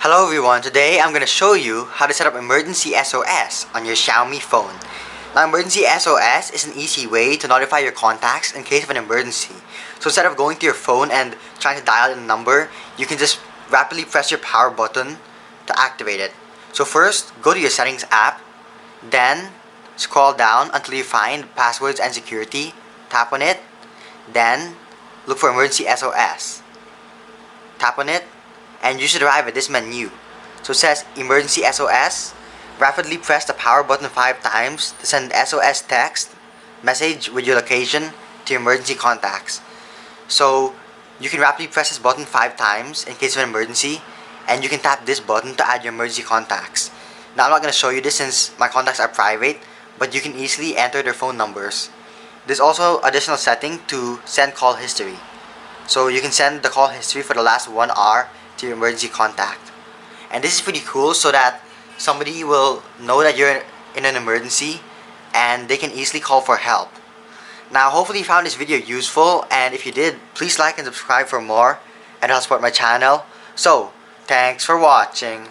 Hello everyone, today I'm going to show you how to set up Emergency SOS on your Xiaomi phone. Now Emergency SOS is an easy way to notify your contacts in case of an emergency. So instead of going to your phone and trying to dial in a number, you can just rapidly press your power button to activate it. So first, go to your settings app, then scroll down until you find passwords and security, tap on it, then look for Emergency SOS. Tap on it, and you should arrive at this menu. So it says Emergency SOS. Rapidly press the power button 5 times to send SOS text message with your location to your emergency contacts. So you can rapidly press this button 5 times in case of an emergency, and you can tap this button to add your emergency contacts. Now I'm not going to show you this since my contacts are private, but you can easily enter their phone numbers. There's also additional setting to send call history. So you can send the call history for the last 1 hour to your emergency contact. And this is pretty cool so that somebody will know that you're in an emergency and they can easily call for help. Now hopefully you found this video useful, and if you did, please like and subscribe for more and help support my channel. So thanks for watching.